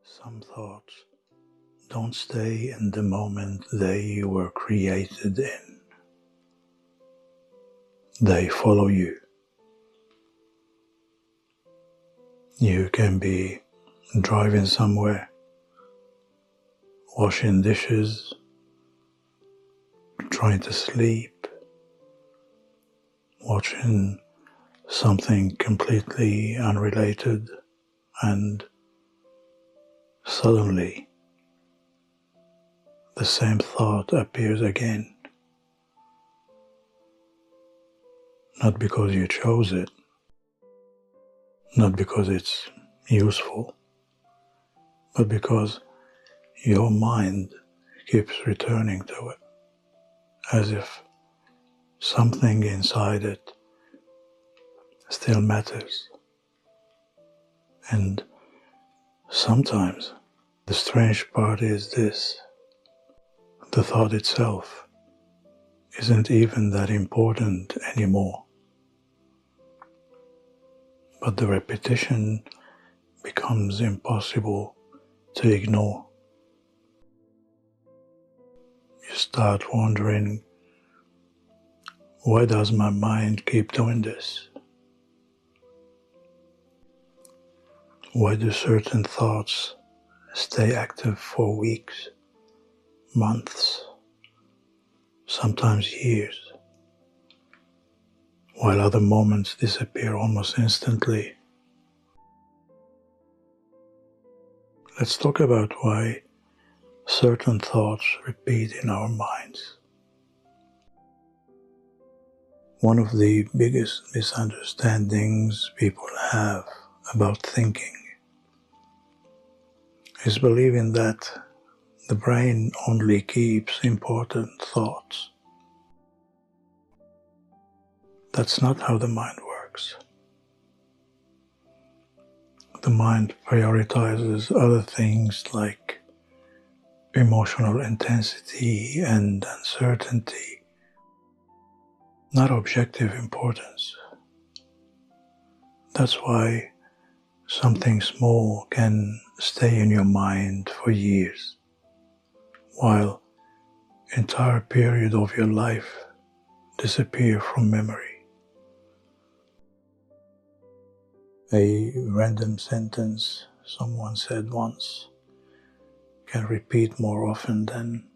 Some thoughts don't stay in the moment they were created in. They follow you. You can be driving somewhere, washing dishes, trying to sleep, watching something completely unrelated, and suddenly the same thought appears again. Not because you chose it, not because it's useful, but because your mind keeps returning to it, as if something inside it still matters. And sometimes the strange part is this: the thought itself isn't even that important anymore, but the repetition becomes impossible to ignore. You start wondering, why does my mind keep doing this? Why do certain thoughts stay active for weeks, months, sometimes years, while other moments disappear almost instantly? Let's talk about why certain thoughts repeat in our minds. One of the biggest misunderstandings people have about thinking is believing that the brain only keeps important thoughts. That's not how the mind works. The mind prioritizes other things like emotional intensity and uncertainty, not objective importance. That's why something small can stay in your mind for years, while entire period of your life disappear from memory. A random sentence someone said once can repeat more often than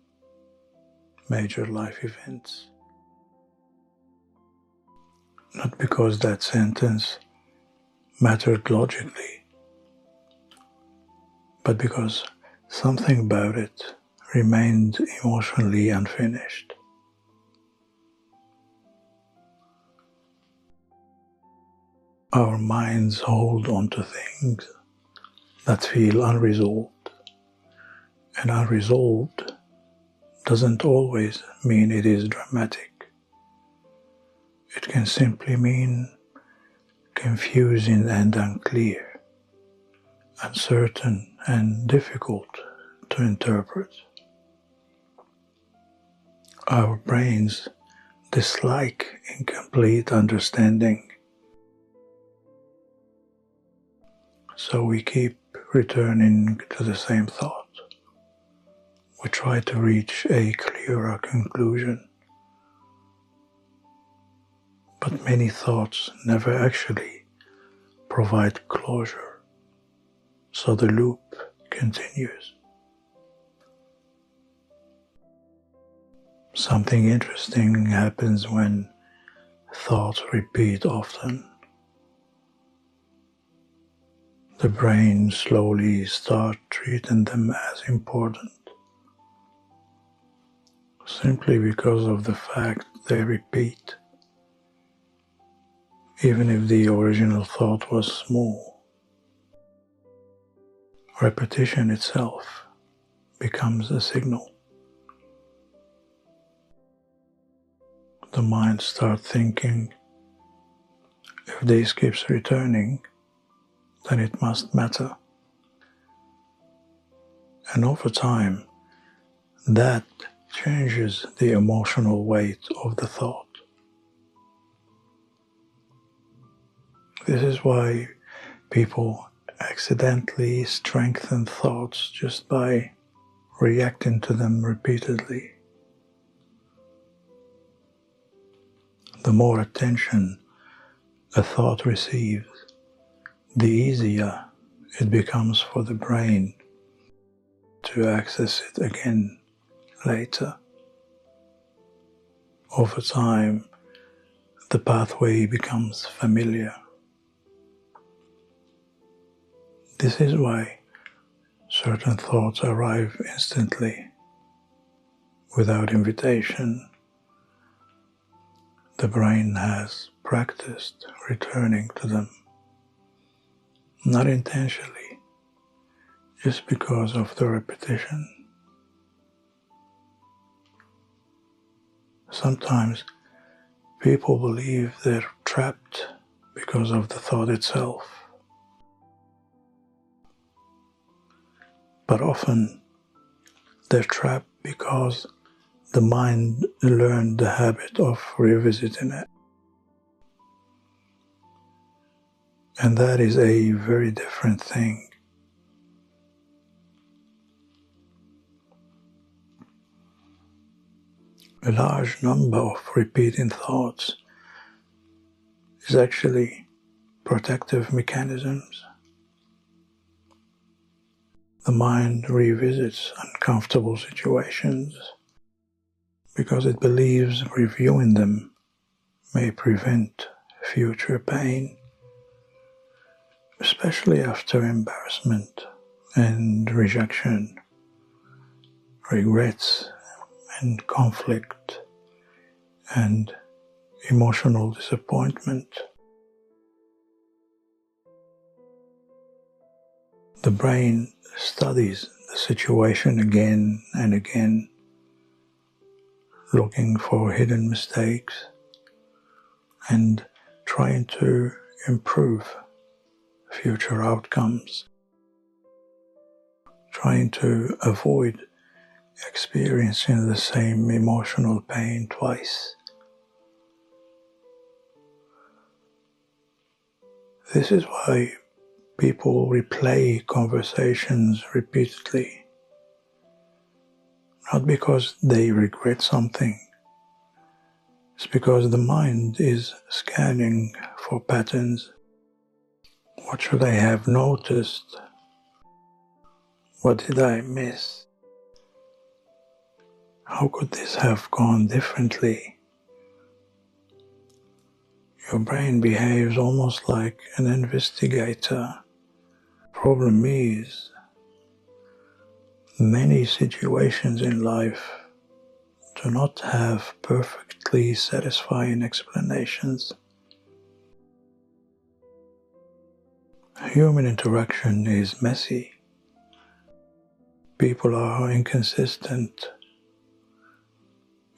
major life events. Not because that sentence mattered logically, but because something about it remained emotionally unfinished. Our minds hold on to things that feel unresolved, and unresolved doesn't always mean it is dramatic. It can simply mean confusing and unclear, uncertain and difficult to interpret. Our brains dislike incomplete understanding, so we keep returning to the same thought. We try to reach a clearer conclusion, but many thoughts never actually provide closure, so the loop continues. Something interesting happens when thoughts repeat often. The brain slowly starts treating them as important, simply because of the fact they repeat, even if the original thought was small. Repetition itself becomes a signal. The mind starts thinking, if this keeps returning, then it must matter. And over time, that changes the emotional weight of the thought. This is why people accidentally strengthen thoughts just by reacting to them repeatedly. The more attention a thought receives, the easier it becomes for the brain to access it again later. Over time, the pathway becomes familiar. This is why certain thoughts arrive instantly, without invitation. The brain has practiced returning to them, not intentionally, just because of the repetition. Sometimes people believe they're trapped because of the thought itself. But often they're trapped because the mind learned the habit of revisiting it. And that is a very different thing. A large number of repeating thoughts is actually protective mechanisms. The mind revisits uncomfortable situations because it believes reviewing them may prevent future pain, especially after embarrassment and rejection, regrets and conflict and emotional disappointment. The brain studies the situation again and again, looking for hidden mistakes and trying to improve future outcomes, trying to avoid experiencing the same emotional pain twice. This is why people replay conversations repeatedly, not because they regret something. It's because the mind is scanning for patterns. What should I have noticed? What did I miss? How could this have gone differently? Your brain behaves almost like an investigator. Problem is, many situations in life do not have perfectly satisfying explanations. Human interaction is messy. People are inconsistent.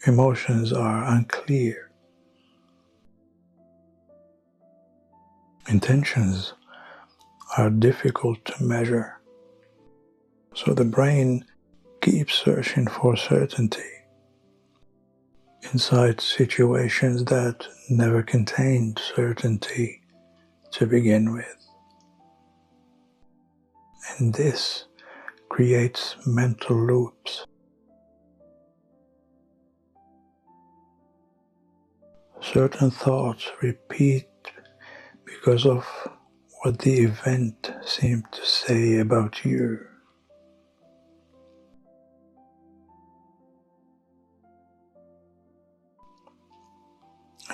Emotions are unclear. Intentions are difficult to measure. So the brain keeps searching for certainty inside situations that never contained certainty to begin with. And this creates mental loops. Certain thoughts repeat because of what the event seemed to say about you.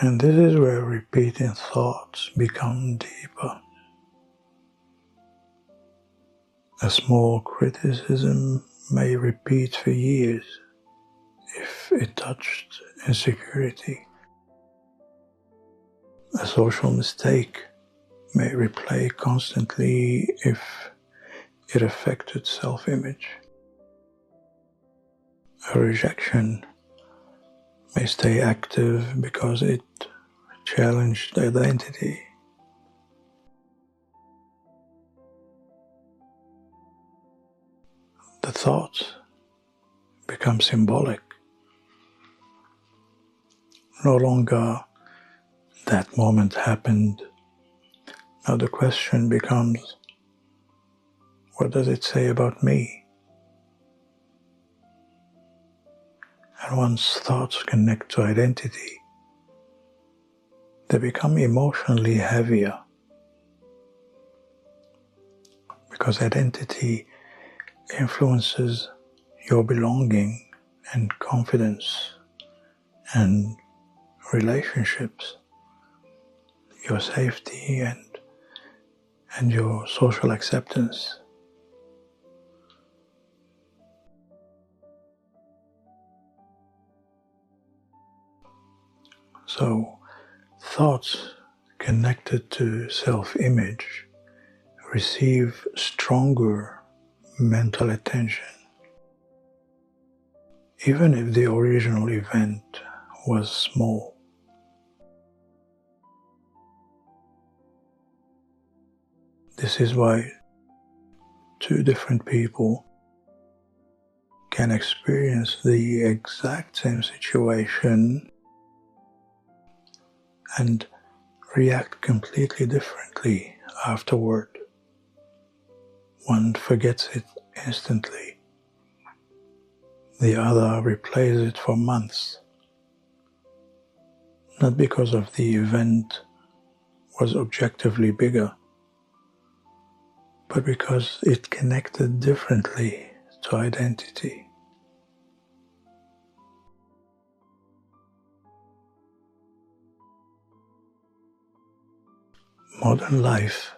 And this is where repeating thoughts become deeper. A small criticism may repeat for years if it touched insecurity. A social mistake may replay constantly if it affected self-image. A rejection may stay active because it challenged identity. The thoughts become symbolic. No longer that moment happened. Now the question becomes, What does it say about me? And once thoughts connect to identity, they become emotionally heavier, because identity influences your belonging and confidence and relationships, your safety and your social acceptance. So, thoughts connected to self-image receive stronger mental attention, even if the original event was small. This is why two different people can experience the exact same situation and react completely differently afterward. One forgets it instantly. The other replays it for months. Not because of the event was objectively bigger, but because it connected differently to identity. Modern life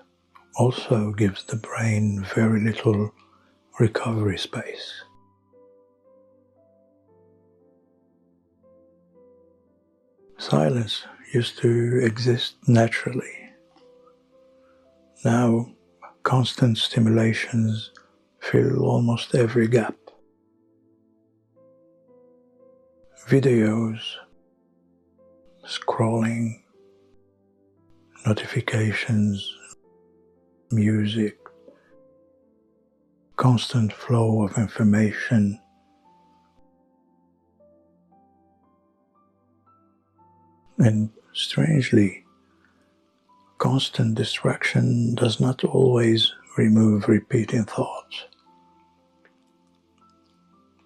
also gives the brain very little recovery space. Silence used to exist naturally. Now, constant stimulations fill almost every gap. Videos, scrolling, notifications, music, constant flow of information. And strangely, constant distraction does not always remove repeating thoughts.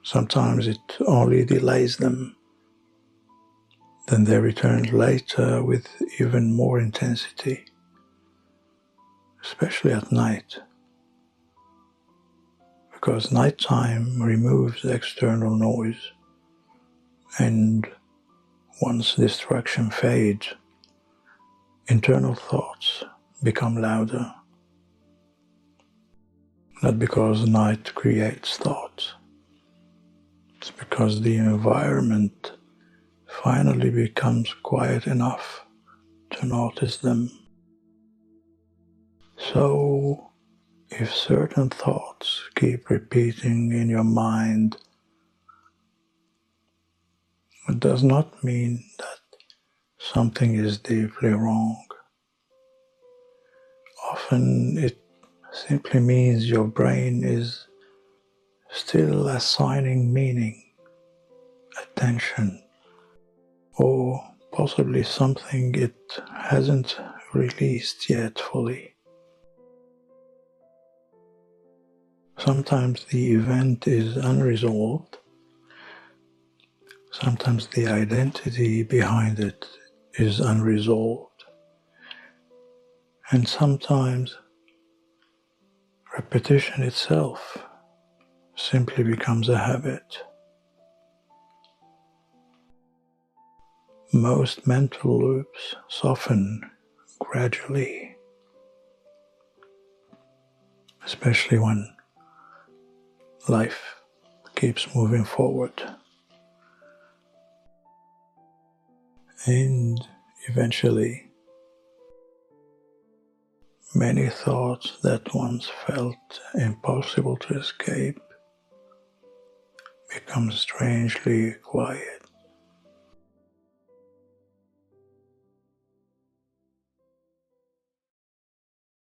Sometimes it only delays them. Then they return later with even more intensity, especially at night, because nighttime removes external noise, and once distraction fades, internal thoughts become louder. Not because night creates thoughts, it's because the environment finally becomes quiet enough to notice them. So, if certain thoughts keep repeating in your mind, it does not mean that something is deeply wrong. Often it simply means your brain is still assigning meaning, attention, or possibly something it hasn't released yet fully. Sometimes the event is unresolved. Sometimes the identity behind it is unresolved. And sometimes repetition itself simply becomes a habit. Most mental loops soften gradually, especially when life keeps moving forward. And eventually, many thoughts that once felt impossible to escape become strangely quiet.